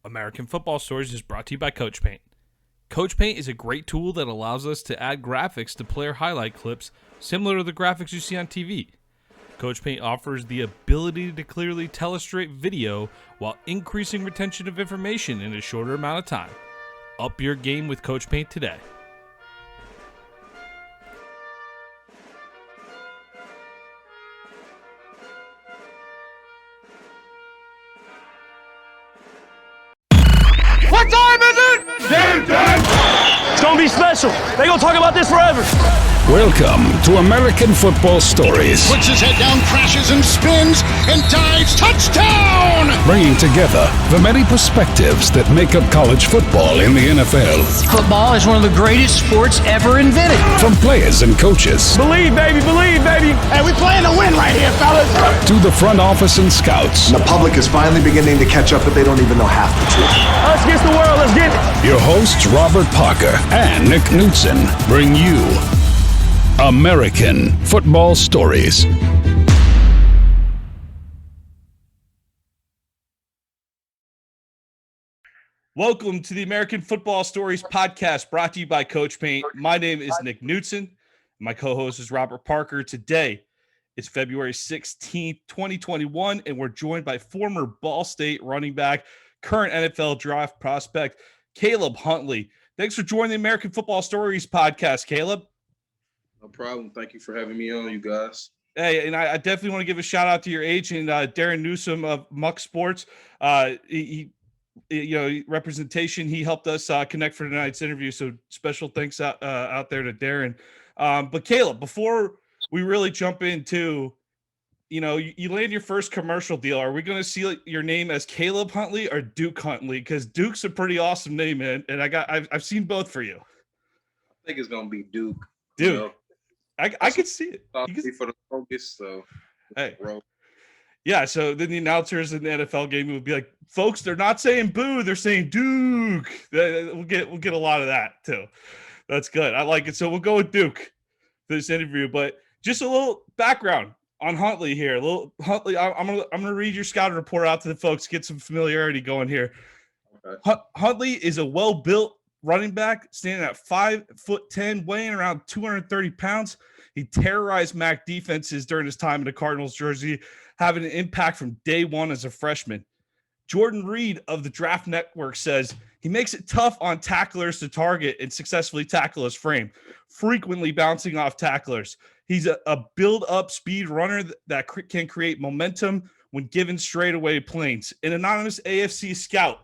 American Football Stories is brought to you by Coach Paint. Coach Paint is a great tool that allows us to add graphics to player highlight clips similar to the graphics you see on TV. Coach Paint offers the ability to clearly tellustrate video while increasing retention of information in a shorter amount of time. Up your game with Coach Paint today. What time is it? Game time! It's gonna be special. They gonna talk about this forever. Welcome to American Football Stories. Puts his head down, crashes and spins, and dives. Touchdown! Bringing together the many perspectives that make up college football in the NFL. Football is one of the greatest sports ever invented. From players and coaches. Believe, baby, believe, baby. Hey, we playing to win right here, fellas. To the front office and scouts. The public is finally beginning to catch up, but they don't even know half the truth. Us against the world, let's get it. Your hosts, Robert Parker and Nick Knudsen, bring you American Football Stories. Welcome to the American Football Stories podcast brought to you by Coach Paint. My name is Nick Knudsen. My co-host is Robert Parker. Today is February 16th, 2021, and we're joined by former Ball State running back, current NFL draft prospect, Caleb Huntley. Thanks for joining the American Football Stories podcast, Caleb. No problem. Thank you for having me on, you guys. Hey, and I definitely want to give a shout out to your agent, Darren Newsom of Muck Sports. Representation. He helped us connect for tonight's interview. So special thanks out there to Darren. But Caleb, before we really jump into, you land your first commercial deal. Are we going to see your name as Caleb Huntley or Duke Huntley? Because Duke's a pretty awesome name, man. And I've seen both for you. I think it's going to be Duke. Duke. I could see it. For the focus, so hey. Yeah, so then the announcers in the NFL game would be like, folks, they're not saying boo, they're saying Duke. We'll get a lot of that too. That's good. I like it. So we'll go with Duke for this interview. But just a little background on Huntley here. Huntley, I'm gonna read your scouting report out to the folks, get some familiarity going here. Okay. Huntley is a well-built running back, standing at 5'10", weighing around 230 pounds. He terrorized MAC defenses during his time in the Cardinals jersey, having an impact from day one as a freshman. Jordan Reed of the Draft Network says he makes it tough on tacklers to target and successfully tackle his frame, frequently bouncing off tacklers. He's a build-up speed runner that can create momentum when given straightaway planes. An anonymous AFC scout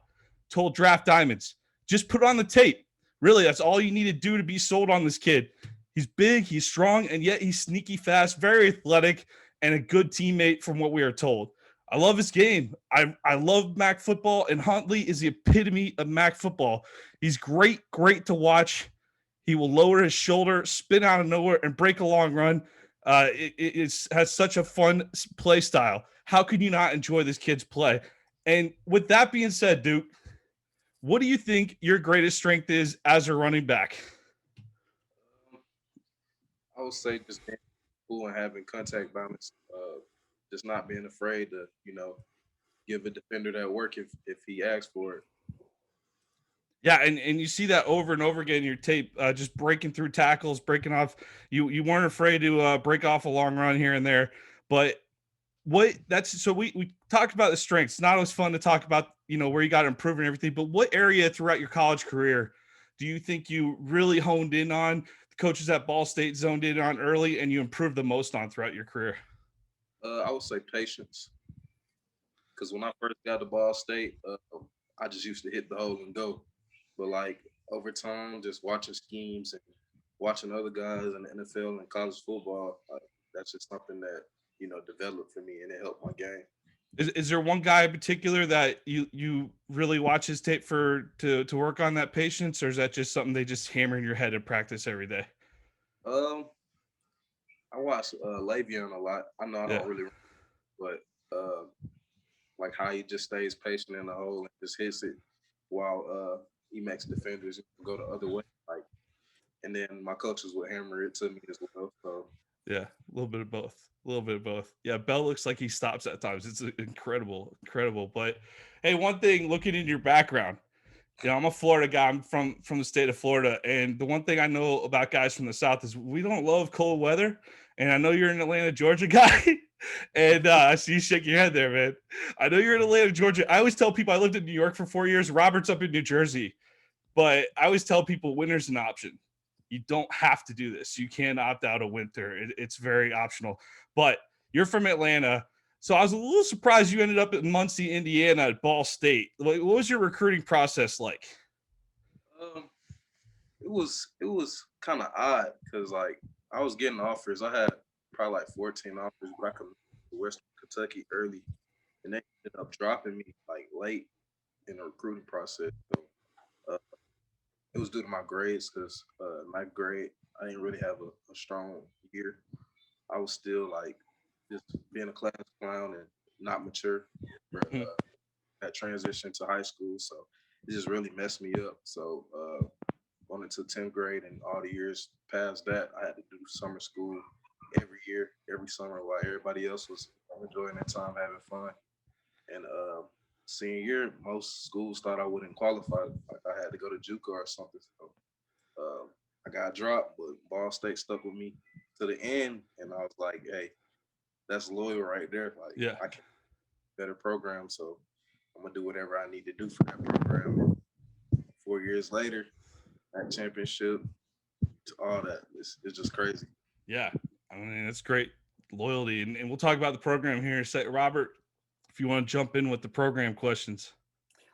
told Draft Diamonds, just put on the tape. Really, that's all you need to do to be sold on this kid. He's big, he's strong, and yet he's sneaky fast, very athletic, and a good teammate from what we are told. I love his game. I love MAC football, and Huntley is the epitome of MAC football. He's great to watch. He will lower his shoulder, spin out of nowhere, and break a long run. It has such a fun play style. How could you not enjoy this kid's play? And with that being said, Duke, what do you think your greatest strength is as a running back? I would say just being cool and having contact balance, just not being afraid to, give a defender that work if he asks for it. Yeah, and you see that over and over again in your tape, just breaking through tackles, breaking off. You weren't afraid to break off a long run here and there. But we talked about the strengths. It's not always fun to talk about, where you got to improve and everything. But what area throughout your college career do you think you really honed in on, the coaches at Ball State zoned in on early, and you improved the most on throughout your career? I would say patience. Because when I first got to Ball State, I just used to hit the hole and go. But, over time, just watching schemes and watching other guys in the NFL and college football, that's just something that, developed for me, and it helped my game. Is there one guy in particular that you really watch his tape to work on that patience, or is that just something they just hammer in your head in practice every day? I watch Le'Veon a lot. I know I don't really, but how he just stays patient in the hole and just hits it while he makes defenders go the other way. And then my coaches would hammer it to me as well. So yeah, little bit of both. A little bit of both. Yeah, Bell looks like he stops at times. It's incredible, incredible. But hey, one thing, looking in your background, I'm a Florida guy. I'm from the state of Florida, and the one thing I know about guys from the South is we don't love cold weather. And I know you're an Atlanta, Georgia guy, and I see you shake your head there, man. I know you're in Atlanta, Georgia. I always tell people I lived in New York for 4 years. Robert's up in New Jersey, but I always tell people winter's an option. You don't have to do this. You can opt out of winter. It's very optional. But you're from Atlanta. So I was a little surprised you ended up in Muncie, Indiana at Ball State. What was your recruiting process like? Um, it was kind of odd because like I was getting offers. I had probably like 14 offers back in Western Kentucky early, and they ended up dropping me like late in the recruiting process. So uh, it was due to my grades because ninth grade I didn't really have a strong year. I was still like just being a class clown and not mature for that transition to high school. So it just really messed me up. So going into 10th grade and all the years past that, I had to do summer school every year, every summer, while everybody else was enjoying their time, having fun. And senior year, most schools thought I wouldn't qualify. Like I had to go to JUCO or something. So I got dropped, but Ball State stuck with me to the end. And I was like, hey, that's loyal right there. Like Yeah. I can better program, so I'm gonna do whatever I need to do for that program. 4 years later, that championship, to all that, it's just crazy. Yeah. I mean, that's great loyalty. And we'll talk about the program here in a sec. Robert, if you want to jump in with the program questions.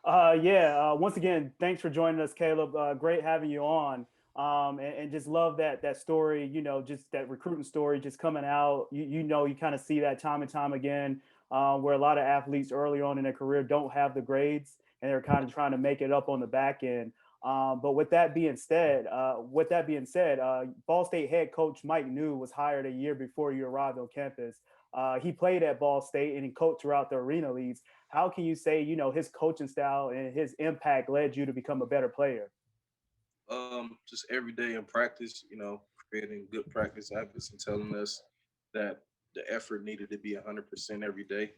Once again, thanks for joining us, Caleb. Great having you on. And just love that story, just that recruiting story just coming out. You kind of see that time and time again, where a lot of athletes early on in their career don't have the grades and they're kind of trying to make it up on the back end. But with that being said, Ball State head coach Mike New was hired a year before you arrived on campus. He played at Ball State and he coached throughout the arena leagues. How can you say, his coaching style and his impact led you to become a better player? Just every day in practice, creating good practice habits and telling us that the effort needed to be 100% every day.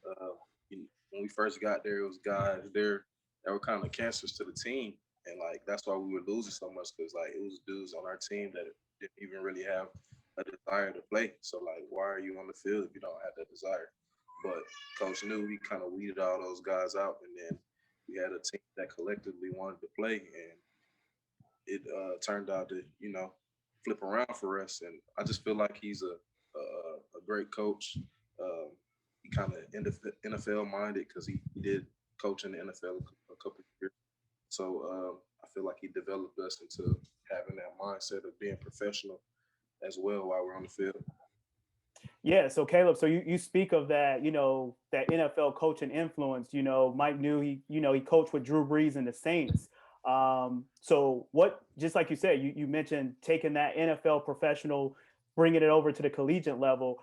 When we first got there, it was guys there that were kind of cancers to the team. And like, that's why we were losing so much because like it was dudes on our team that didn't even really have a desire to play. So like, why are you on the field if you don't have that desire? But Coach knew he kind of weeded all those guys out, and then we had a team that collectively wanted to play, and it turned out to flip around for us. And I just feel like he's a great coach. He kind of NFL minded because he did coach in the NFL a couple of years. So I feel like he developed us into having that mindset of being professional as well while we're on the field. Yeah, so Caleb, so you speak of that, that NFL coaching influence. Mike knew he coached with Drew Brees and the Saints. So what, just like you said, you mentioned taking that NFL professional, bringing it over to the collegiate level.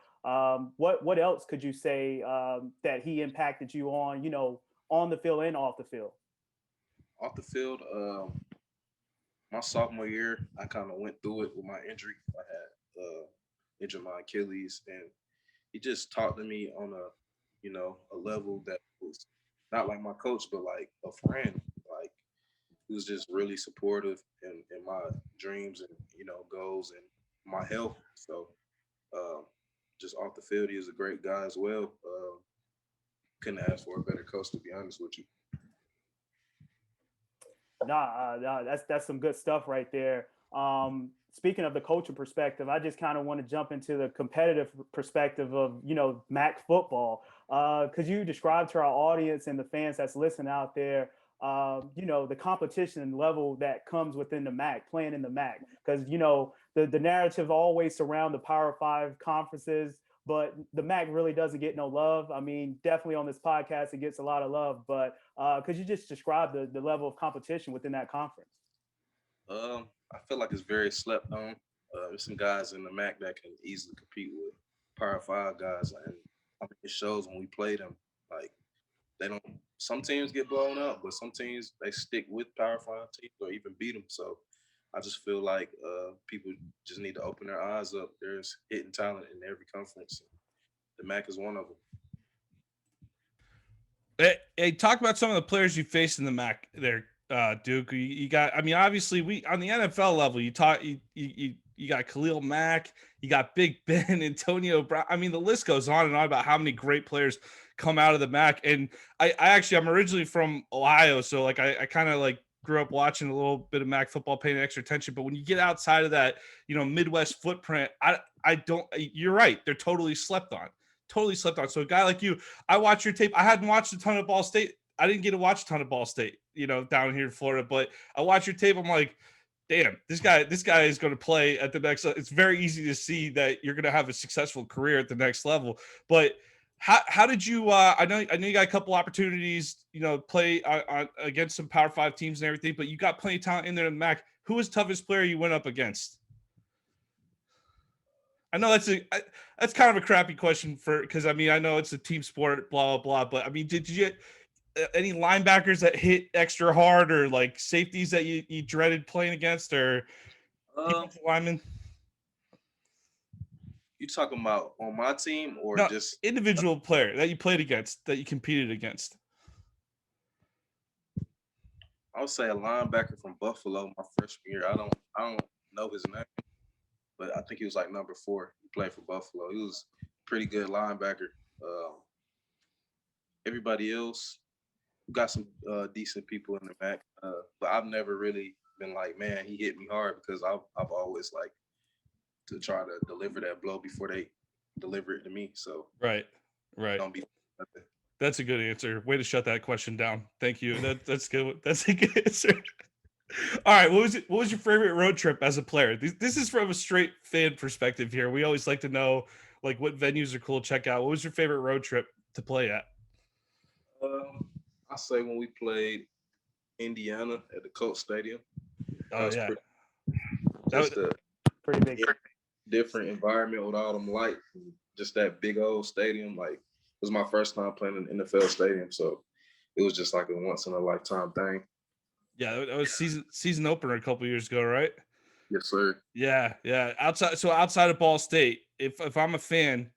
What else could you say that he impacted you on the field and off the field? Off the field, my sophomore year, I kind of went through it with my injury. I had injured my Achilles, and he just talked to me on a level that was not like my coach, but like a friend. Like he was just really supportive in my dreams and goals and my health. So just off the field, he was a great guy as well. Couldn't ask for a better coach, to be honest with you. Nah, that's some good stuff right there. Speaking of the coaching perspective, I just kind of want to jump into the competitive perspective of, MAC football. Could you describe to our audience and the fans that's listening out there, the competition level that comes within the MAC, playing in the MAC? Because, the narrative always surround the Power 5 conferences, but the MAC really doesn't get no love. I mean, definitely on this podcast, it gets a lot of love, but could you just describe the level of competition within that conference? I feel like it's very slept on. There's some guys in the MAC that can easily compete with Power 5 guys, and I mean, it shows when we play them. Like they don't. Some teams get blown up, but some teams they stick with Power 5 teams or even beat them. So I just feel like people just need to open their eyes up. There's hidden talent in every conference. The MAC is one of them. Hey, talk about some of the players you faced in the MAC there, Duke. You got, I mean, obviously we on the NFL level, you got Khalil Mack, you got Big Ben, Antonio Brown. I mean, the list goes on and on about how many great players come out of the MAC. And I'm originally from Ohio, so like I kind of like grew up watching a little bit of MAC football, paying extra attention. But when you get outside of that, Midwest footprint, I don't. You're right. They're totally slept on. Totally slept on. So a guy like you, I watch your tape. I hadn't watched a ton of Ball State. I didn't get to watch a ton of Ball State, down here in Florida. But I watch your tape. I'm like, damn, this guy is going to play at the next. It's very easy to see that you're going to have a successful career at the next level. But how did you? I know you got a couple opportunities, play on against some Power 5 teams and everything. But you got plenty of talent in there in the MAC. Who was toughest player you went up against? I know that's kind of a crappy question because I know it's a team sport, blah blah blah. But I mean, did you get any linebackers that hit extra hard, or like safeties that you dreaded playing against, or linemen? You talking about on my team or No, just individual player that you played against, that you competed against? I would say a linebacker from Buffalo my freshman year. I don't know his name, but I think he was like number 4. He played for Buffalo. He was a pretty good linebacker. Everybody else, we got some decent people in the MAC, but I've never really been like, man, he hit me hard, because I've always like to try to deliver that blow before they deliver it to me. So Right. don't be nothing. That's a good answer. Way to shut that question down. Thank you. That's good. That's a good answer. All right. What was your favorite road trip as a player? This is from a straight fan perspective here. We always like to know like what venues are cool to check out. What was your favorite road trip to play at? I say when we played Indiana at the Colts Stadium. Oh yeah. Just a Pretty big. different environment with all them lights, and just that big old stadium. Like, it was my first time playing in an NFL stadium, so it was just like a once in a lifetime thing. Yeah, that was season opener a couple years ago, right? Yes, sir. Yeah. Outside of Ball State, if I'm a fan,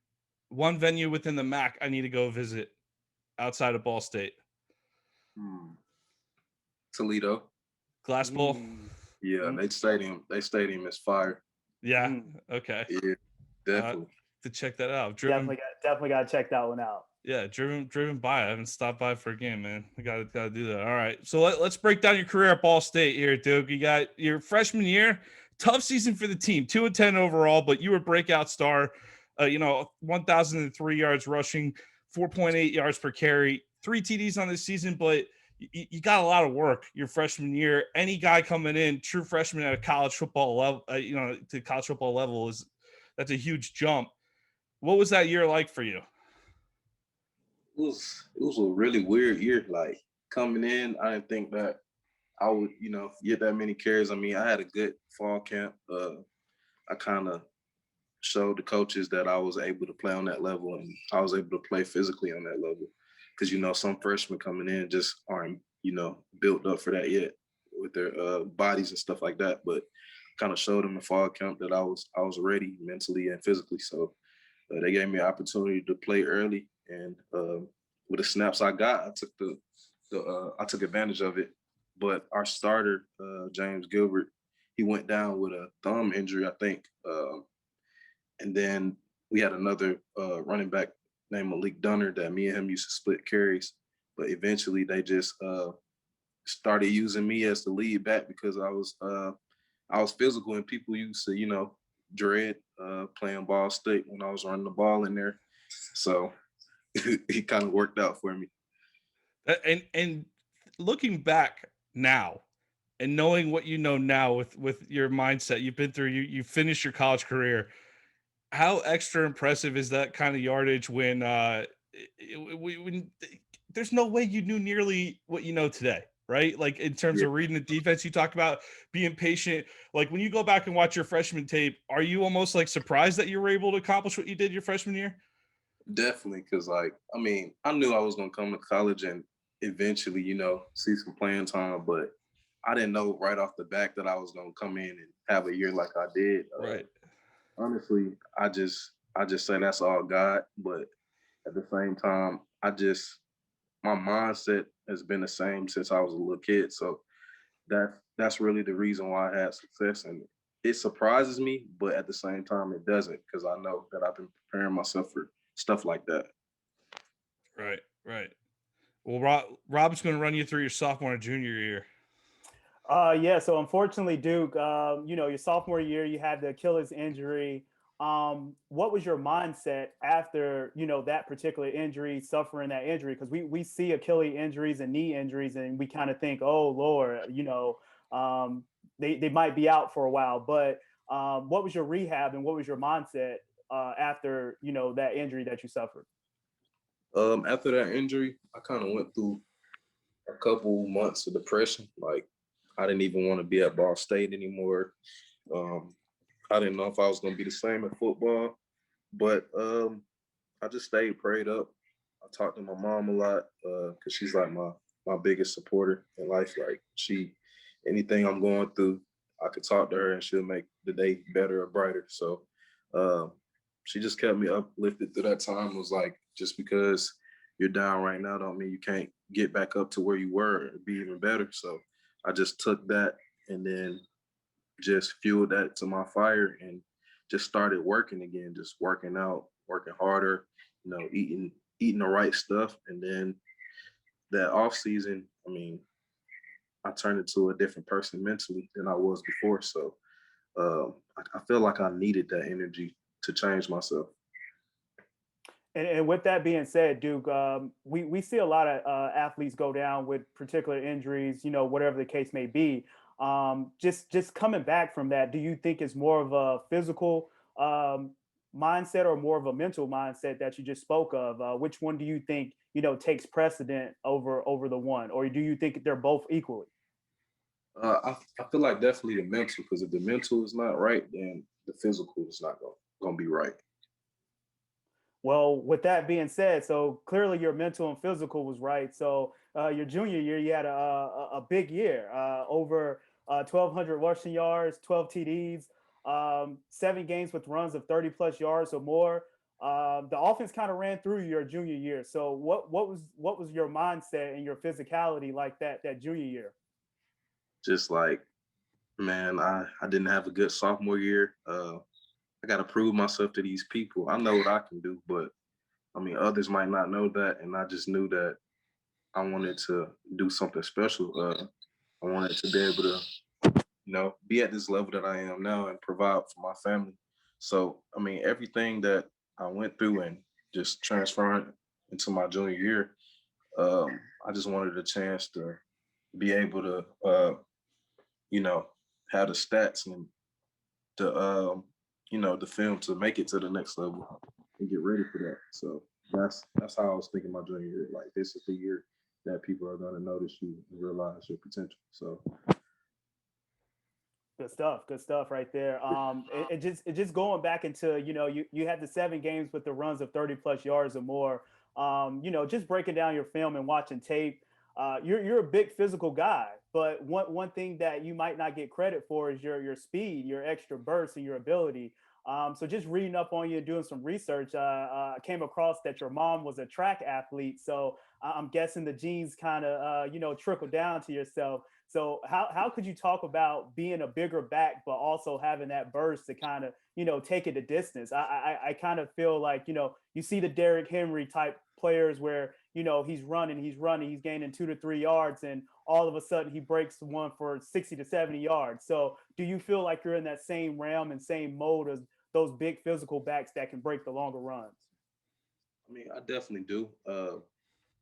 one venue within the MAC I need to go visit outside of Ball State. Toledo. Glass Bowl. Yeah, they stadium is fire. Yeah. Okay. Yeah, definitely. To check that out. Definitely got to check that one out. Yeah, driven by. I haven't stopped by for a game, man. I gotta do that. All right. So let's break down your career at Ball State here, Duke. You got your freshman year, tough season for the team, 2-10 overall, but you were breakout star. 1,003 yards rushing, 4.8 yards per carry, 3 TDs on this season, but you got a lot of work your freshman year. Any guy coming in, true freshman at a college football level, to college football level, that's a huge jump. What was that year like for you? It was a really weird year. Like, coming in, I didn't think that I would, get that many carries. I mean, I had a good fall camp. I kind of showed the coaches that I was able to play on that level, and I was able to play physically on that level. Because, some freshmen coming in just aren't, built up for that yet with their bodies and stuff like that. But kind of showed them in fall camp that I was ready mentally and physically. So they gave me an opportunity to play early, and with the snaps I got, I took advantage of it. But our starter, James Gilbert, he went down with a thumb injury, I think. And then we had another running back named Malik Dunner that me and him used to split carries. But eventually they just started using me as the lead back, because I was physical, and people used to, dread playing Ball State when I was running the ball in there. So it kind of worked out for me. And looking back now and knowing what you know now with your mindset you've been through, you finished your college career, how extra impressive is that kind of yardage when there's no way you knew nearly what you know today, right? Like, in terms of reading the defense, you talk about being patient. Like, when you go back and watch your freshman tape, are you almost like surprised that you were able to accomplish what you did your freshman year? Definitely, because I knew I was going to come to college and eventually, see some playing time, but I didn't know right off the bat that I was gonna come in and have a year like I did. Right. Honestly, I just say that's all God, but at the same time, my mindset has been the same since I was a little kid. So that's really the reason why I had success, and it surprises me, but at the same time, it doesn't because I know that I've been preparing myself for stuff like that. Right. Right. Well, Rob's going to run you through your sophomore and junior year. Yeah. So unfortunately, Duke, your sophomore year, you had the Achilles injury. What was your mindset after, that particular injury, suffering that injury? Because we see Achilles injuries and knee injuries, and we kind of think, oh Lord, they might be out for a while. But what was your rehab and what was your mindset after, that injury that you suffered? After that injury, I kind of went through a couple months of depression. Like I didn't even want to be at Ball State anymore. I didn't know if I was going to be the same in football, but I just stayed prayed up. I talked to my mom a lot because she's like my biggest supporter in life. Like anything I'm going through, I could talk to her and she'll make the day better or brighter. So she just kept me uplifted through that time. It was like, just because you're down right now don't mean you can't get back up to where you were and be even better. So I just took that and then just fueled that to my fire and just started working again, just working out, working harder, eating the right stuff. And then that off season, I turned into a different person mentally than I was before. So I feel like I needed that energy to change myself. And with that being said, Duke, we see a lot of athletes go down with particular injuries, whatever the case may be. Just coming back from that, do you think it's more of a physical mindset or more of a mental mindset that you just spoke of? Which one do you think, takes precedent over the one, or do you think they're both equally? I feel like definitely the mental, because if the mental is not right, then the physical is not going to be right. Well, with that being said, so clearly your mental and physical was right. So your junior year, you had a big year, over 1,200 rushing yards, 12 TDs, 7 games with runs of 30 plus yards or more. The offense kind of ran through your junior year. So what was your mindset and your physicality like that junior year? Just like, man, I didn't have a good sophomore year. I got to prove myself to these people. I know what I can do, but others might not know that. And I just knew that I wanted to do something special. I wanted to be able to, be at this level that I am now and provide for my family. So, everything that I went through and just transferring into my junior year, I just wanted a chance to be able to, have the stats and the film to make it to the next level and get ready for that. So that's how I was thinking my junior year. Like, this is the year that people are going to notice you and realize your potential. So Good stuff right there. Just going back into, you had the 7 games with the runs of 30 plus yards or more. Just breaking down your film and watching tape. You're a big physical guy, but one thing that you might not get credit for is your speed, your extra burst, and your ability. So just reading up on you and doing some research, I came across that your mom was a track athlete. So I'm guessing the genes kind of trickle down to yourself. So how could you talk about being a bigger back, but also having that burst to kind of take it the distance? I kind of feel like you see the Derrick Henry type players where he's running, he's gaining 2 to 3 yards, and all of a sudden he breaks one for 60 to 70 yards. So do you feel like you're in that same realm and same mode as those big physical backs that can break the longer runs? I definitely do.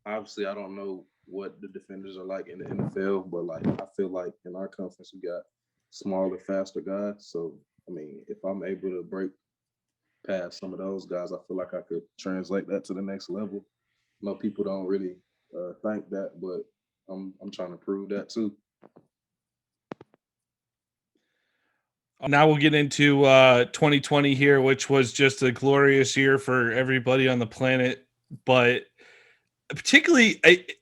Obviously, I don't know what the defenders are like in the NFL, but like I feel like in our conference we got smaller, faster guys. So if I'm able to break past some of those guys, I feel like I could translate that to the next level. People don't really think that, but I'm trying to prove that too. Now we'll get into 2020 here, which was just a glorious year for everybody on the planet, but particularly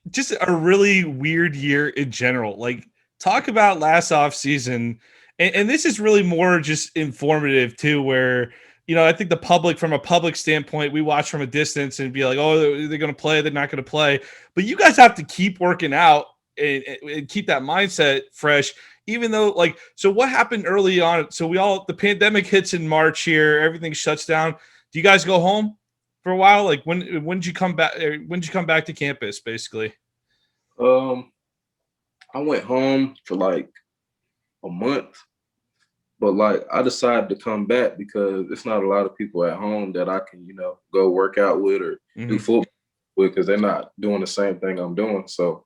just a really weird year in general. Like, talk about last off season, and this is really more just informative too, where I think the public, from a public standpoint, we watch from a distance and be like, oh, they're going to play, they're not going to play, but you guys have to keep working out and keep that mindset fresh. Even though, like, so what happened early on? So the pandemic hits in March here, everything shuts down. Do you guys go home for a while? Like, when did you come back? When did you come back to campus, basically? I went home for like a month, but like I decided to come back because it's not a lot of people at home that I can, go work out with or do football with, because they're not doing the same thing I'm doing. So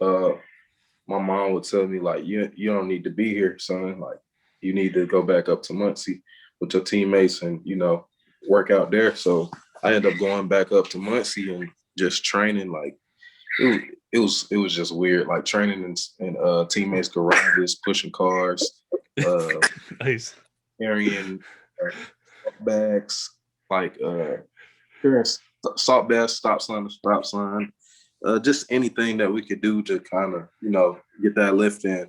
my mom would tell me, like, you don't need to be here, son. Like, you need to go back up to Muncie with your teammates and, work out there. So I ended up going back up to Muncie and just training. Like, it was just weird, like training in teammates' garages, pushing cars, Nice. carrying bags, like carrying salt bags, stop sign to stop sign, just anything that we could do to kind of, get that lift in.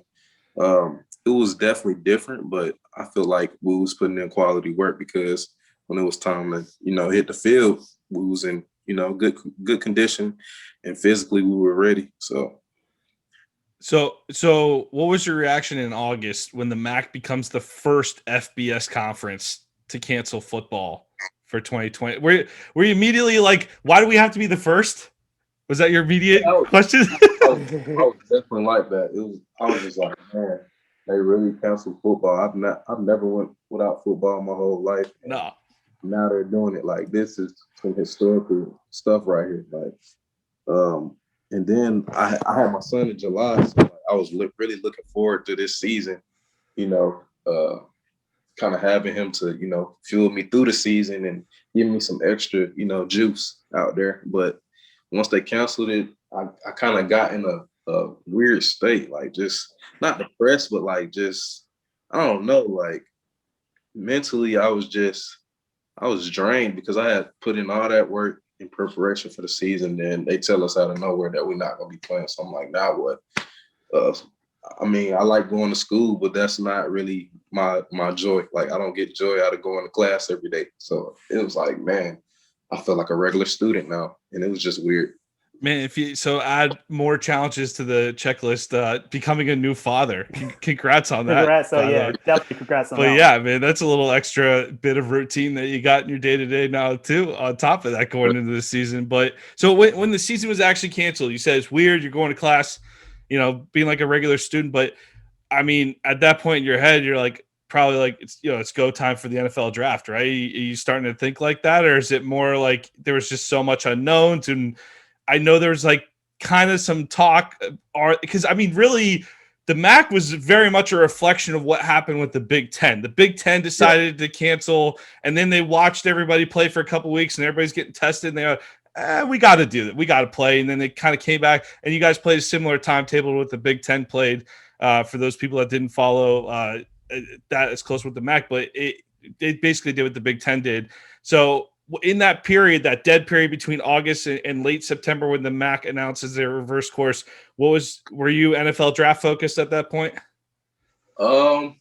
It was definitely different, but I feel like we was putting in quality work, because when it was time to, hit the field, we was in, good condition, and physically we were ready. So what was your reaction in August when the MAC becomes the first FBS conference to cancel football for 2020? Were you immediately like, why do we have to be the first? Was that your immediate question? I was definitely like that. I was just like, man, they really canceled football. I've never went without football my whole life. No. Now they're doing it. Like, this is some historical stuff right here. Like, and then I had my son in July, so like, I was really looking forward to this season. Kind of having him to fuel me through the season and give me some extra juice out there. But once they canceled it, I kind of got in a weird state, like just not depressed, but like just, I don't know, like mentally I was drained, because I had put in all that work in preparation for the season. Then they tell us out of nowhere that we're not going to be playing. So I'm like, now what? I mean, I like going to school, but that's not really my joy. Like, I don't get joy out of going to class every day. So it was like, man, I feel like a regular student now. And it was just weird. Man, add more challenges to the checklist, becoming a new father. Congrats on that. Congrats. So yeah, definitely congrats on that. But yeah, man, that's a little extra bit of routine that you got in your day-to-day now too, on top of that going into the season. But so when the season was actually canceled, you said it's weird, you're going to class, being like a regular student. But I mean, at that point in your head, you're like, probably like, it's go time for the NFL draft, right? Are you starting to think like that? Or is it more like there was just so much unknowns? And I know there's like kind of some talk, because I mean, really, the MAC was very much a reflection of what happened with the Big Ten. The Big Ten decided to cancel, and then they watched everybody play for a couple weeks, and everybody's getting tested, and they're we got to do that. We got to play. And then they kind of came back, and you guys played a similar timetable with the Big Ten played, for those people that didn't follow that as close with the MAC, but it basically did what the Big Ten did. So in that period, that dead period between August and late September, when the MAC announces their reverse course, were you NFL draft focused at that point? It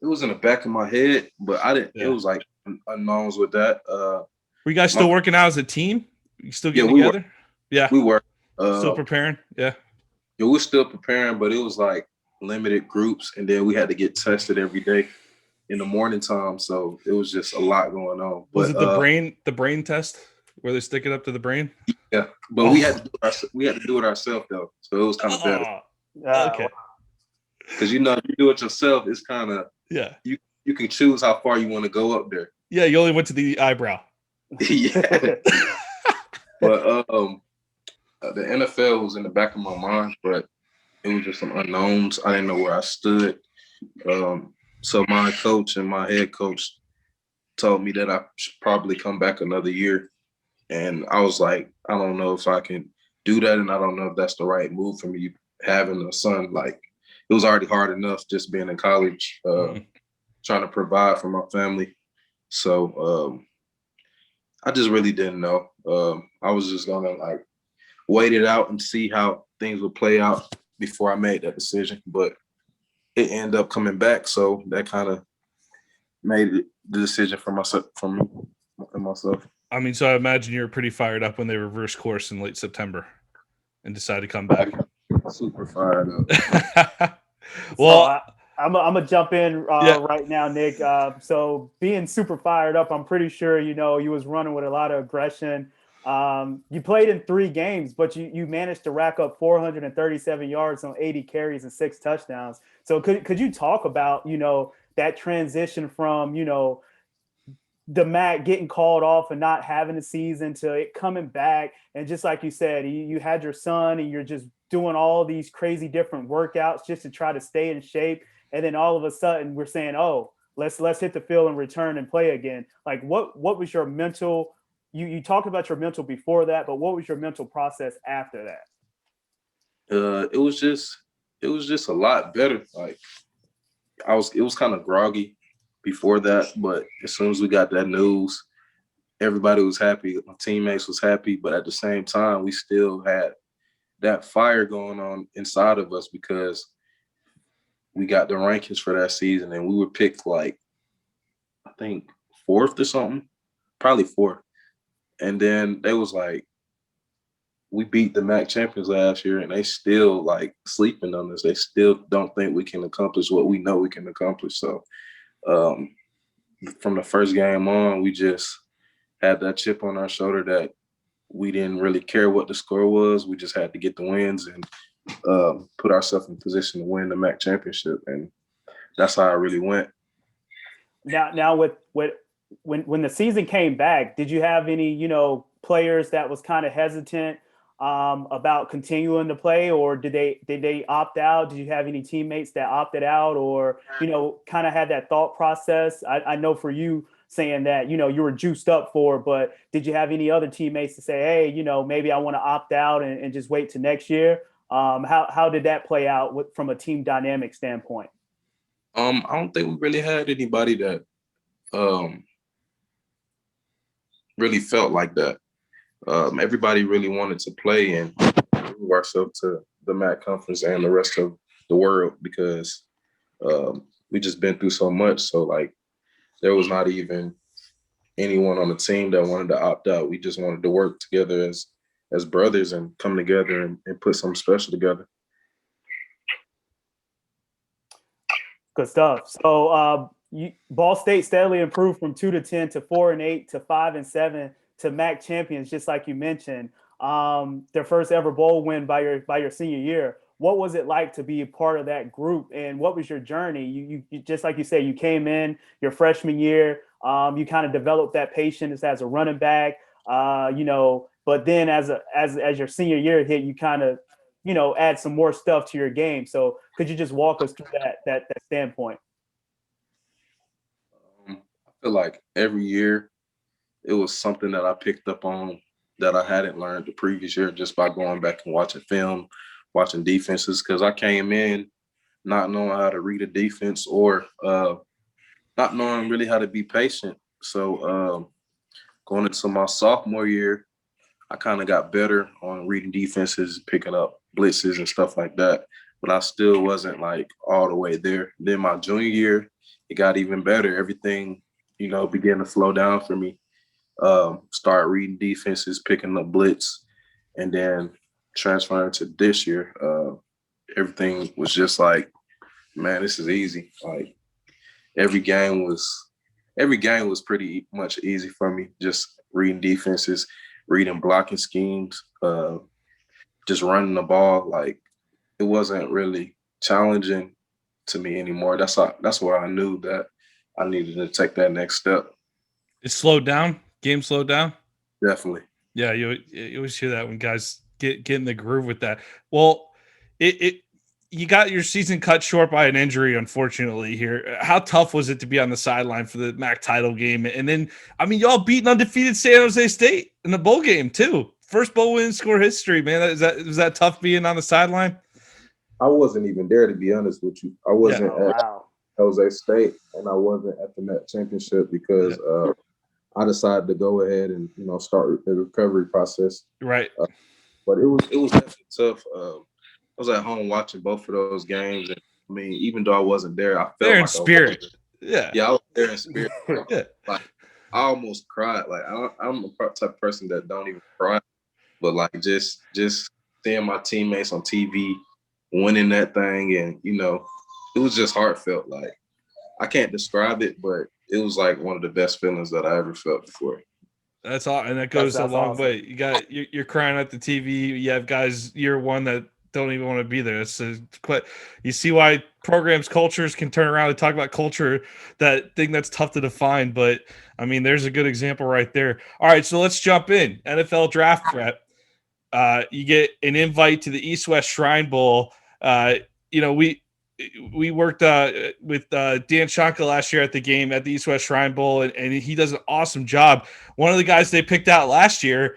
was in the back of my head, but I didn't. Yeah. It was like unknowns with that. Were you guys still working out as a team? You still getting together? Yeah, we were still preparing. Yeah, we were still preparing, but it was like limited groups, and then we had to get tested every day in the morning time, so it was just a lot going on. Was it the brain test where they stick it up to the brain? Yeah, but we had to do it ourselves though, so it was kind of better. Okay, because you do it yourself, it's kind of you can choose how far you want to go up there. Yeah, you only went to the eyebrow. Yeah, but the NFL was in the back of my mind, but it was just some unknowns. I didn't know where I stood. So my coach and my head coach told me that I should probably come back another year. And I was like, I don't know if I can do that. And I don't know if that's the right move for me, having a son. Like, it was already hard enough just being in college, trying to provide for my family. So I just really didn't know. I was just going to like wait it out and see how things would play out. before I made that decision, but it ended up coming back. So that kind of made it the decision for myself, myself. I mean, so I imagine you were pretty fired up when they reversed course in late September and decided to come back. Super fired up. Well, so I'm gonna jump in yeah. right now, Nick. So being super fired up, I'm pretty sure you was running with a lot of aggression. You played in 3 games, but you managed to rack up 437 yards on 80 carries and 6 touchdowns. So could you talk about that transition from the Mac getting called off and not having a season to it coming back, and just like you said, you had your son and you're just doing all these crazy different workouts just to try to stay in shape, and then all of a sudden we're saying, oh, let's hit the field and return and play again. Like what was your mental? You talked about your mental before that, but what was your mental process after that? It was just a lot better. Like it was kind of groggy before that, but as soon as we got that news, everybody was happy. My teammates was happy, but at the same time, we still had that fire going on inside of us because we got the rankings for that season and we were picked like, I think 4th or something, probably 4th. And then they was like, we beat the MAC champions last year and they still like sleeping on us. They still don't think we can accomplish what we know we can accomplish. So from the first game on, we just had that chip on our shoulder that we didn't really care what the score was. We just had to get the wins and put ourselves in position to win the MAC championship. And that's how it really went. Now with when the season came back, did you have any, players that was kind of hesitant about continuing to play, or did they opt out? Did you have any teammates that opted out, or kind of had that thought process? I know for you saying that you were juiced up for, but did you have any other teammates to say, hey, maybe I want to opt out and just wait to next year? How did that play out from a team dynamic standpoint? I don't think we really had anybody that really felt like that. Everybody really wanted to play and prove ourselves to the MAC conference and the rest of the world because we just been through so much. So like there was not even anyone on the team that wanted to opt out. We just wanted to work together as brothers and come together and put something special together. Good stuff. So Ball State steadily improved from 2-10 to 4-8 to 5-7 to MAC champions, just like you mentioned. Their first ever bowl win by your senior year. What was it like to be a part of that group, and what was your journey? You just like you said, you came in your freshman year. You kind of developed that patience as a running back, but then as your senior year hit, you kind of add some more stuff to your game. So could you just walk us through that standpoint? I feel like every year it was something that I picked up on that I hadn't learned the previous year just by going back and watching film, watching defenses, because I came in not knowing how to read a defense or not knowing really how to be patient. So going into my sophomore year, I kind of got better on reading defenses, picking up blitzes and stuff like that, but I still wasn't like all the way there. Then my junior year, it got even better. Everything, began to slow down for me. Start reading defenses, picking up blitz, and then transferring to this year. Everything was just like, man, this is easy. Like every game was pretty much easy for me. Just reading defenses, reading blocking schemes, just running the ball. Like it wasn't really challenging to me anymore. That's where I knew that I needed to take that next step. It slowed down. Game slowed down. Definitely. Yeah, you always hear that when guys get in the groove with that. Well, you got your season cut short by an injury, unfortunately. Here, how tough was it to be on the sideline for the MAC title game? And then, I mean, y'all beating undefeated San Jose State in the bowl game too. First bowl win in score history, man. Was that tough being on the sideline? I wasn't even there, to be honest with you. I wasn't at Wow. Jose State, and I wasn't at the MAC championship because I decided to go ahead and start the recovery process. Right. But it was definitely tough. was at home watching both of those games, and I mean, even though I wasn't there, I felt There in like spirit. Yeah. I was there in spirit. Yeah. Like I almost cried. Like I'm the type of person that don't even cry, but like just seeing my teammates on TV winning that thing, and it was just heartfelt. Like I can't describe it, but it was like one of the best feelings that I ever felt before. That's all, and that goes That's a long awesome. way. You're crying at the TV. You have guys year one that don't even want to be there. So, but you see why programs, cultures can turn around and talk about culture. That thing that's tough to define. But I mean, there's a good example right there. All right, so let's jump in. NFL draft prep. You get an invite to the East West Shrine Bowl. We worked with Dan Shanka last year at the game at the East West Shrine Bowl, and he does an awesome job. One of the guys they picked out last year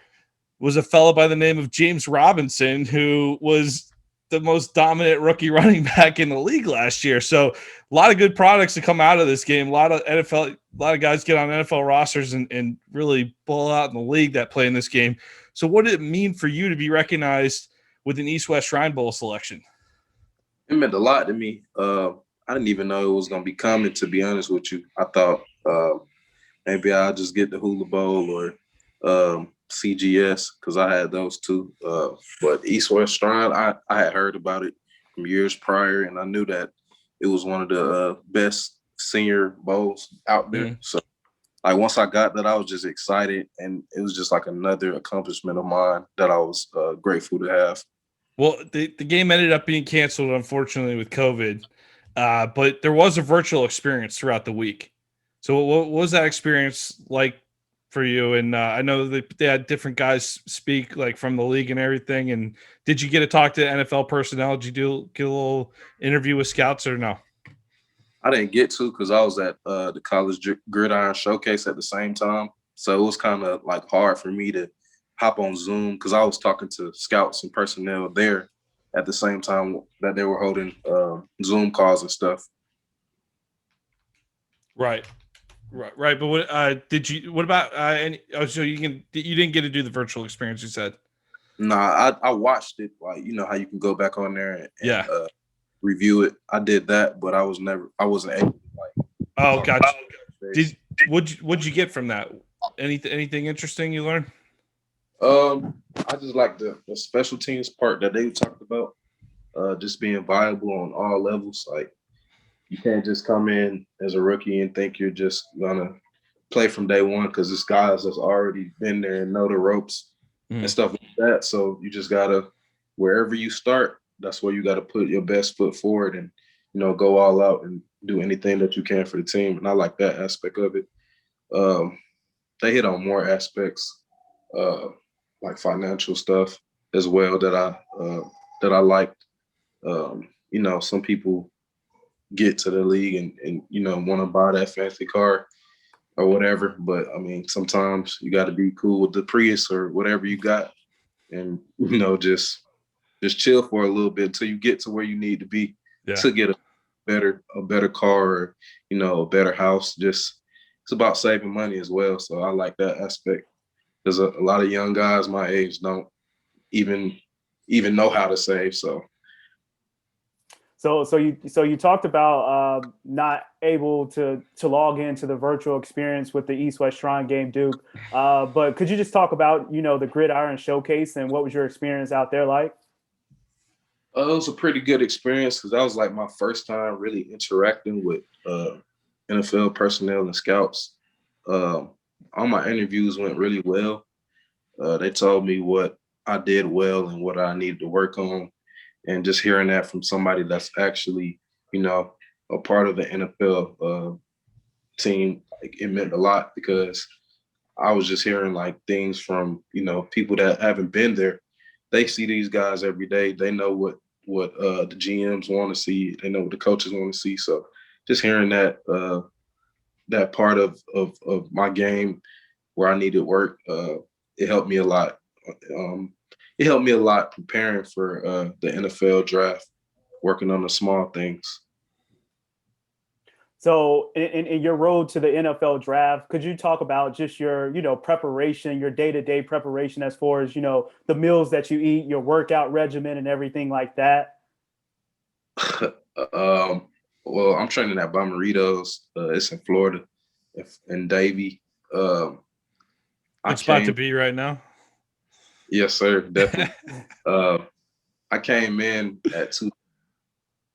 was a fellow by the name of James Robinson, who was the most dominant rookie running back in the league last year. So a lot of good products to come out of this game. A lot of guys get on NFL rosters and really ball out in the league that play in this game. So what did it mean for you to be recognized with an East West Shrine Bowl selection? It meant a lot to me. I didn't even know it was going to be coming, to be honest with you. I thought maybe I'll just get the Hula Bowl or CGS, because I had those two. But East West Shrine, I had heard about it from years prior, and I knew that it was one of the best senior bowls out there. Mm-hmm. So like once I got that, I was just excited, and it was just like another accomplishment of mine that I was grateful to have. Well, the game ended up being canceled, unfortunately, with COVID, but there was a virtual experience throughout the week. So what was that experience like for you? And I know that they had different guys speak, like from the league and everything. And did you get to talk to NFL personnel? Did you get a little interview with scouts or no? I didn't get to because I was at the College Gridiron Showcase at the same time. So it was kind of like hard for me to hop on Zoom because I was talking to scouts and personnel there at the same time that they were holding Zoom calls and stuff. Right. But what what about so you didn't get to do the virtual experience, you said? Nah, I watched it, like how you can go back on there and review it. I did that, but I wasn't able to like. Oh, gotcha. What'd you get from that? Anything interesting you learned? I just like the special teams part that they talked about, just being viable on all levels. Like you can't just come in as a rookie and think you're just gonna play from day one, because this guys that's already been there and know the ropes and stuff like that. So you just gotta, wherever you start, that's where you gotta put your best foot forward and go all out and do anything that you can for the team. And I like that aspect of it. They hit on more aspects. Like financial stuff as well that I liked. Some people get to the league and want to buy that fancy car or whatever, but I mean sometimes you got to be cool with the Prius or whatever you got, and just chill for a little bit until you get to where you need to be to get a better car or a better house. Just it's about saving money as well, so I like that aspect. There's a lot of young guys my age don't even know how to save. So you talked about not able to log into the virtual experience with the East West Shrine game, Duke. But could you just talk about the Gridiron Showcase and what was your experience out there like? It was a pretty good experience because that was like my first time really interacting with NFL personnel and scouts. All my interviews went really well. They told me what I did well and what I needed to work on. And just hearing that from somebody that's actually, a part of the NFL team, it meant a lot, because I was just hearing like things from, people that haven't been there. They see these guys every day. They know what the GMs want to see. They know what the coaches want to see. So just hearing that part of my game where I needed work, it helped me a lot. It helped me a lot preparing for the NFL draft, working on the small things. So in your road to the NFL draft, could you talk about just your, preparation, your day-to-day preparation as far as, the meals that you eat, your workout regimen and everything like that? Well, I'm training at Bomeritos. It's in Florida, in Davie. I Good spot to came, be right now. yes, sir, definitely. uh, I came in at 2,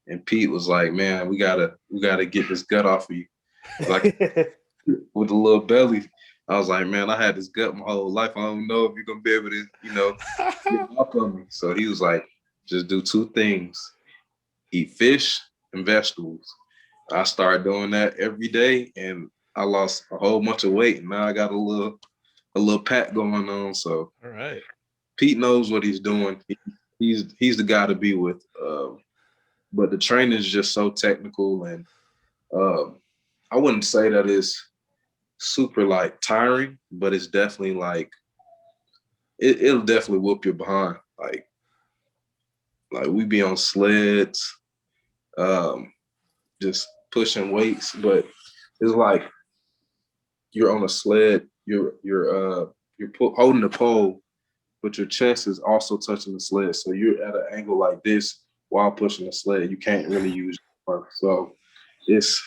and Pete was like, "Man, we gotta get this gut off of you." Like with a little belly, I was like, "Man, I had this gut my whole life. I don't know if you're gonna be able to, get it off of me." So he was like, "Just do 2 things: eat fish and vegetables." I started doing that every day, and I lost a whole bunch of weight. And now I got a little pack going on. So All right. Pete knows what he's doing. He's the guy to be with. But the training is just so technical, and I wouldn't say that it's super like tiring, but it's definitely like it'll definitely whoop your behind. Like we be on sleds, um, just pushing weights, but it's like you're on a sled, you're holding the pole, but your chest is also touching the sled. So you're at an angle like this while pushing the sled. You can't really use your arm. So it's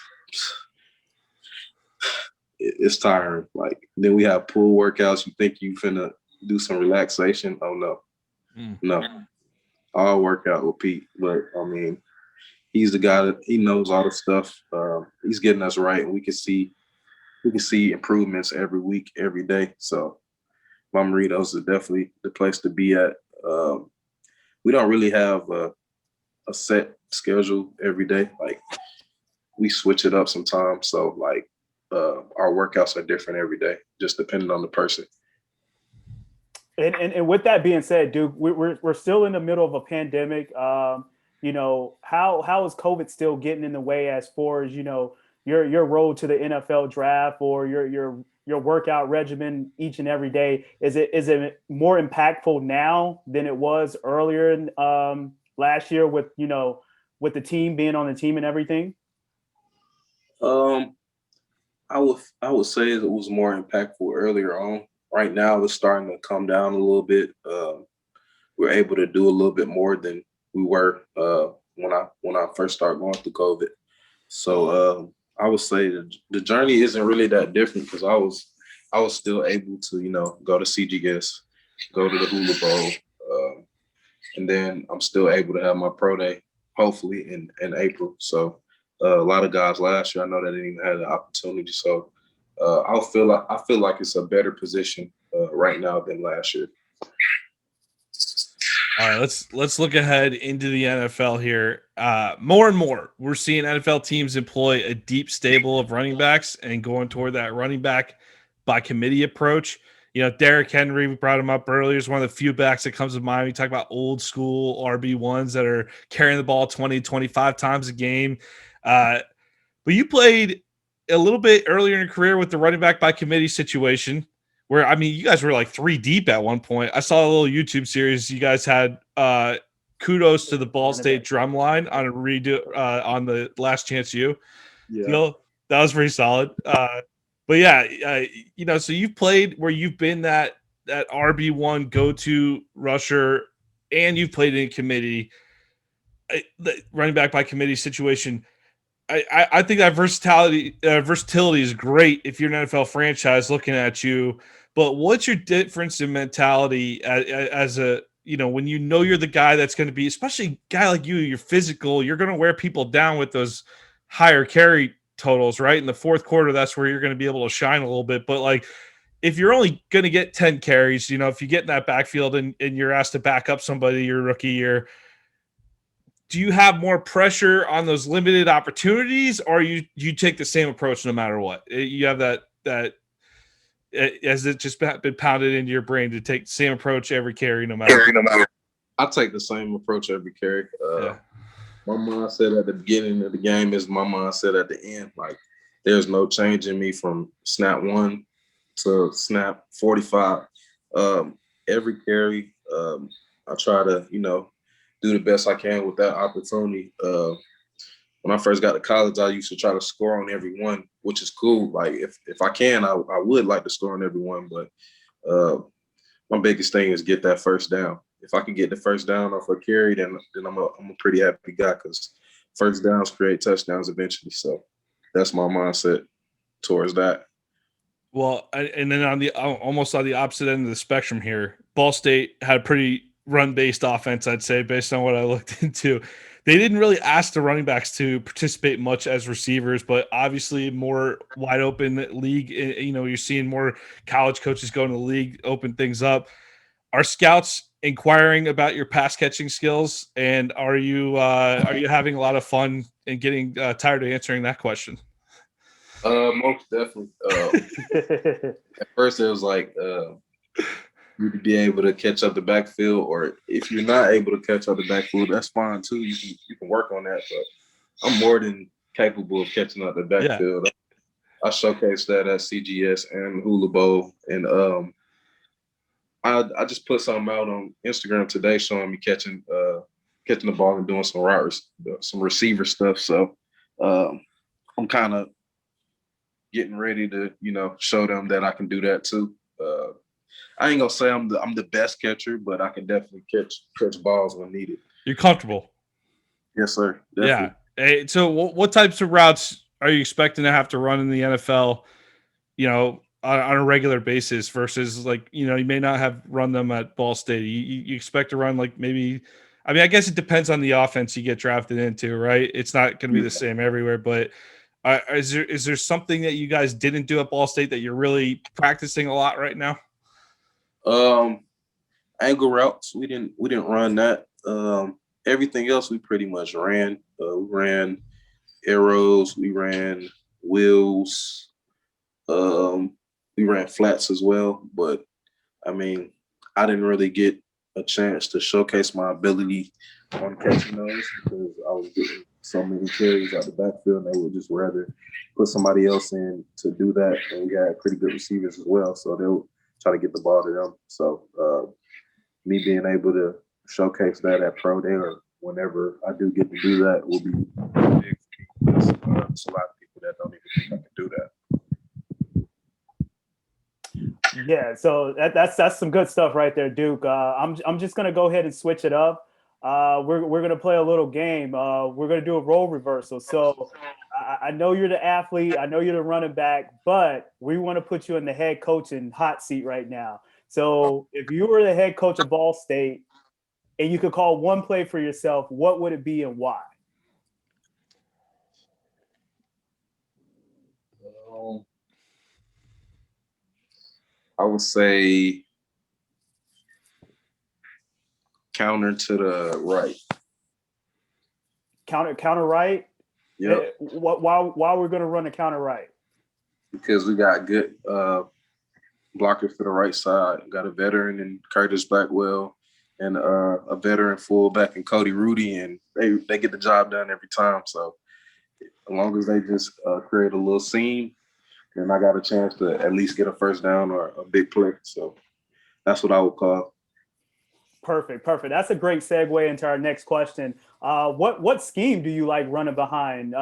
it's tiring. Like then we have pool workouts. You think you finna do some relaxation? Oh no, no. All workout with Pete, but I mean, he's the guy that he knows all the stuff. He's getting us right, and we can see improvements every week, every day. So Mamaritos is definitely the place to be at. We don't really have a set schedule every day. Like we switch it up sometimes. So like our workouts are different every day, just depending on the person. And with that being said, Duke, we're still in the middle of a pandemic. How is COVID still getting in the way as far as your road to the NFL draft or your workout regimen each and every day? Is it more impactful now than it was earlier in, last year with with the team being on the team and everything? Um, I would say it was more impactful earlier on. Right now, it's starting to come down a little bit. We're able to do a little bit more than we were when I first started going through COVID. So I would say the journey isn't really that different because I was still able to go to CGS, go to the Hula Bowl, and then I'm still able to have my pro day hopefully in April. So a lot of guys last year I know they didn't even have the opportunity. So I feel like it's a better position right now than last year. All right, let's look ahead into the NFL here. More and more, we're seeing NFL teams employ a deep stable of running backs and going toward that running back by committee approach. Derrick Henry, we brought him up earlier, is one of the few backs that comes to mind. We talk about old school RB1s that are carrying the ball 20, 25 times a game. But you played a little bit earlier in your career with the running back by committee situation where, I mean, you guys were like 3 deep at one point. I saw a little YouTube series. You guys had kudos to the Ball State drum line on a redo on the Last Chance U. Yeah. That was pretty solid. But yeah, so you've played where you've been that RB1 go-to rusher, and you've played in committee, the running back by committee situation. I think that versatility is great if you're an NFL franchise looking at you. But what's your difference in mentality as a when you're the guy that's going to be, especially a guy like you're physical, you're going to wear people down with those higher carry totals, right? In the fourth quarter, that's where you're going to be able to shine a little bit. But like, if you're only going to get 10 carries, if you get in that backfield and you're asked to back up somebody your rookie year, do you have more pressure on those limited opportunities, or you take the same approach no matter what? You have that has it just been pounded into your brain to take the same approach every carry no matter what? I take the same approach every carry. Yeah. My mindset at the beginning of the game is my mindset at the end. Like there's no changing me from snap 1 to snap 45. Every carry, I try to, do the best I can with that opportunity. When I first got to college, I used to try to score on every one, which is cool. Like if I can, I would like to score on every one, but my biggest thing is get that first down. If I can get the first down off a carry, then I'm a pretty happy guy because first downs create touchdowns eventually. So that's my mindset towards that. Well, and then on the almost on the opposite end of the spectrum here, Ball State had a pretty run-based offense, I'd say, based on what I looked into. They didn't really ask the running backs to participate much as receivers, but obviously more wide open league. You know, you're seeing more college coaches go into the league, open things up. Are scouts inquiring about your pass catching skills, and are you having a lot of fun and getting tired of answering that question? Most definitely. At first, it was like you to be able to catch up the backfield, or if you're not able to catch up the backfield, that's fine too. You can work on that. But I'm more than capable of catching up the backfield. Yeah. I showcased that at CGS and Hula Bowl, and I just put something out on Instagram today showing me catching the ball and doing some receiver stuff. So I'm kind of getting ready to, show them that I can do that too. I ain't gonna say I'm the best catcher, but I can definitely catch balls when needed. You're comfortable. Yes, sir. Definitely. Yeah. Hey, so what types of routes are you expecting to have to run in the NFL, on a regular basis versus you may not have run them at Ball State. You expect to run maybe, I guess it depends on the offense you get drafted into, right? It's not going to be the same everywhere, but is there something that you guys didn't do at Ball State that you're really practicing a lot right now? Angle routes, we didn't run that. Everything else we pretty much ran. We ran arrows, we ran wheels, we ran flats as well. But I didn't really get a chance to showcase my ability on catching those because I was getting so many carries out the backfield, and they would just rather put somebody else in to do that. And we had pretty good receivers as well, so they'll try to get the ball to them. So me being able to showcase that at Pro Day or whenever I do get to do that will be big. There's a lot of people that don't even think I can do that. Yeah, so that's some good stuff right there, Duke. I'm just gonna go ahead and switch it up. We're gonna play a little game. We're gonna do a role reversal. So I know you're the athlete, I know you're the running back, but we want to put you in the head coaching hot seat right now. So if you were the head coach of Ball State and you could call one play for yourself, what would it be and why? I would say counter to the right. Counter right? Yeah. Why we're going to run a counter right? Because we got good blockers for the right side. We got a veteran in Curtis Blackwell and a veteran fullback in Cody Rudy, and they get the job done every time. So as long as they just create a little seam, then I got a chance to at least get a first down or a big play. So that's what I would call. Perfect. That's a great segue into our next question. What scheme do you like running behind?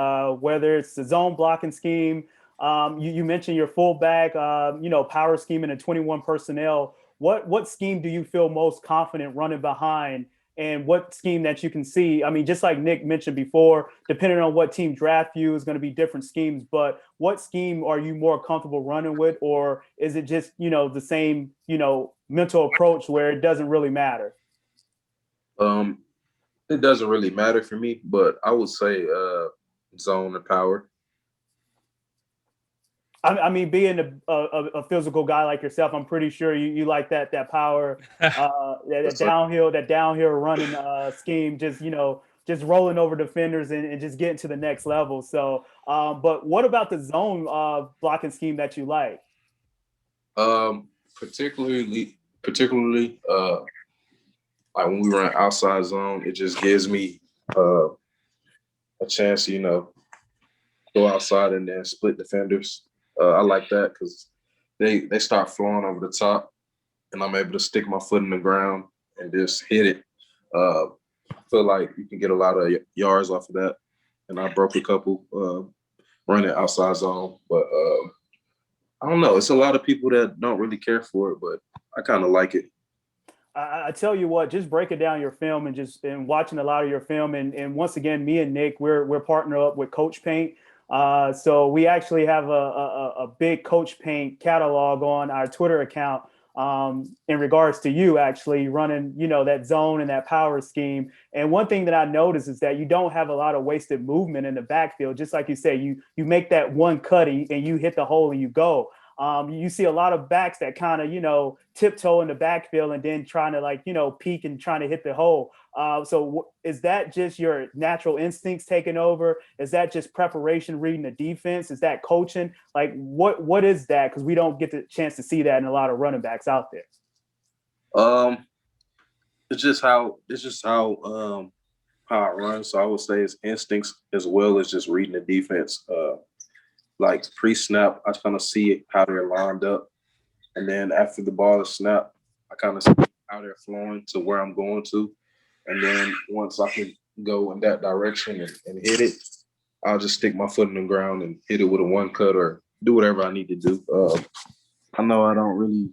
Whether it's the zone blocking scheme, you mentioned your fullback, power scheme and a 21 personnel. What scheme do you feel most confident running behind? And what scheme that you can see? Just like Nick mentioned before, depending on what team draft you is going to be different schemes, but what scheme are you more comfortable running with? Or is it just, the same, mental approach where it doesn't really matter? It doesn't really matter for me, but I would say zone and power. Being a physical guy like yourself, I'm pretty sure you like that power, that downhill running scheme, just rolling over defenders and just getting to the next level. So, but what about the zone blocking scheme that you like? Particularly, like when we run outside zone, it just gives me a chance to, go outside and then split defenders. I like that because they start flowing over the top, and I'm able to stick my foot in the ground and just hit it. I feel like you can get a lot of yards off of that, and I broke a couple running outside zone. But I don't know. It's a lot of people that don't really care for it, but I kind of like it. I tell you what, just breaking down your film and watching a lot of your film. And once again, me and Nick, we're partnered up with Coach Paint. So we actually have a big Coach Paint catalog on our Twitter account in regards to you actually running, that zone and that power scheme. And one thing that I noticed is that you don't have a lot of wasted movement in the backfield. Just like you say, you make that one cut and you hit the hole and you go. You see a lot of backs that kind of, tiptoe in the backfield and then trying to peek and trying to hit the hole. Is that just your natural instincts taking over? Is that just preparation, reading the defense? Is that coaching? Like what is that? Because we don't get the chance to see that in a lot of running backs out there. It's just how I run. So I would say it's instincts as well as just reading the defense. Like pre-snap, I kind of see how they're lined up. And then after the ball is snapped, I kind of see how they're flowing to where I'm going to. And then once I can go in that direction and hit it, I'll just stick my foot in the ground and hit it with a one cut or do whatever I need to do. I know I don't really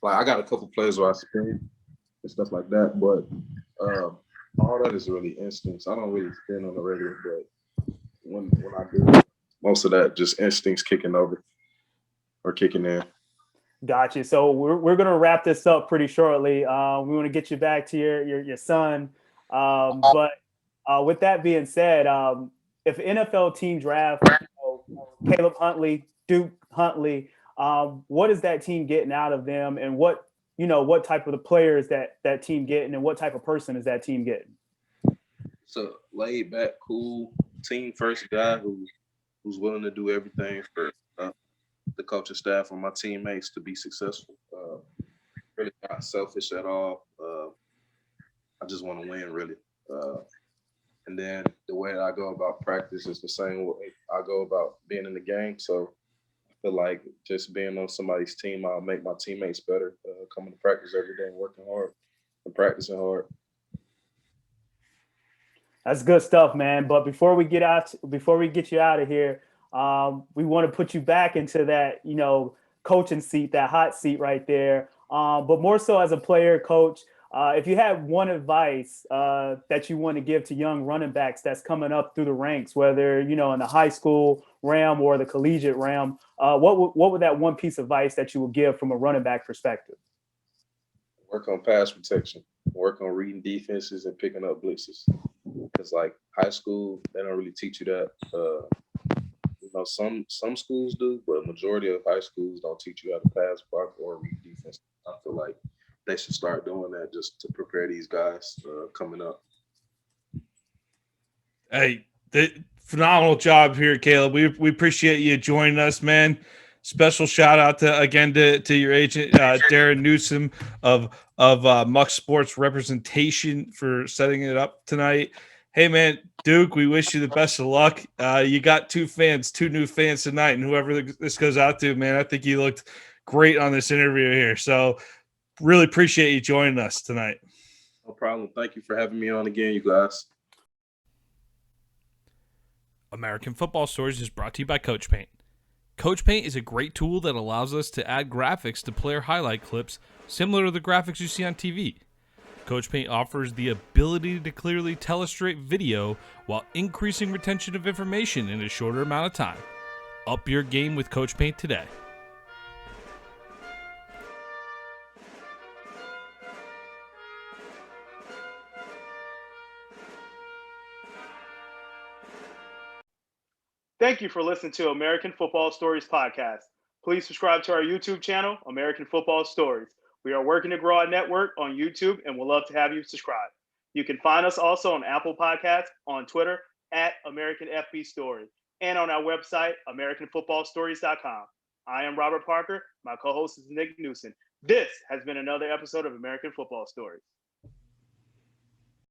I got a couple plays where I spin and stuff like that, but all that is really instincts. I don't really spin on the regular, but when I do, most of that just instincts kicking over or kicking in. Gotcha. So we're going to wrap this up pretty shortly. We want to get you back to your son. But with that being said, if NFL team draft Caleb Huntley, Duke Huntley, what is that team getting out of them, and what type of the players that team getting, and what type of person is that team getting? So laid back, cool team first guy who's willing to do everything for the coaching staff and my teammates to be successful. Really not selfish at all. I just want to win, really. And then the way I go about practice is the same way I go about being in the game. So I feel like just being on somebody's team, I'll make my teammates better. Coming to practice every day and working hard and practicing hard. That's good stuff, man. But before we get you out of here, we want to put you back into that, coaching seat, that hot seat right there. But more so as a player, coach, if you had one advice that you want to give to young running backs that's coming up through the ranks, whether, in the high school realm or the collegiate realm, what would that one piece of advice that you would give from a running back perspective? Work on pass protection, work on reading defenses and picking up blitzes. Because high school, they don't really teach you that. Some schools do, but majority of high schools don't teach you how to pass, block, or read defense. I feel like they should start doing that just to prepare these guys coming up. Hey, phenomenal job here, Caleb. We appreciate you joining us, man. Special shout out to your agent, Darren Knudsen of Muck Sports Representation for setting it up tonight. Hey, man, Duke, we wish you the best of luck. You got two new fans tonight, and whoever this goes out to, man, I think you looked great on this interview here. So really appreciate you joining us tonight. No problem. Thank you for having me on again, you guys. American Football Stories is brought to you by Coach Paint. Coach Paint is a great tool that allows us to add graphics to player highlight clips similar to the graphics you see on TV. Coach Paint offers the ability to clearly tell a straight video while increasing retention of information in a shorter amount of time. Up your game with Coach Paint today. Thank you for listening to American Football Stories podcast. Please subscribe to our YouTube channel, American Football Stories. We are working to grow our network on YouTube and we'd love to have you subscribe. You can find us also on Apple Podcasts, on Twitter at American FB Story, and on our website, AmericanFootballStories.com. I am Robert Parker. My co-host is Nick Knudsen. This has been another episode of American Football Stories.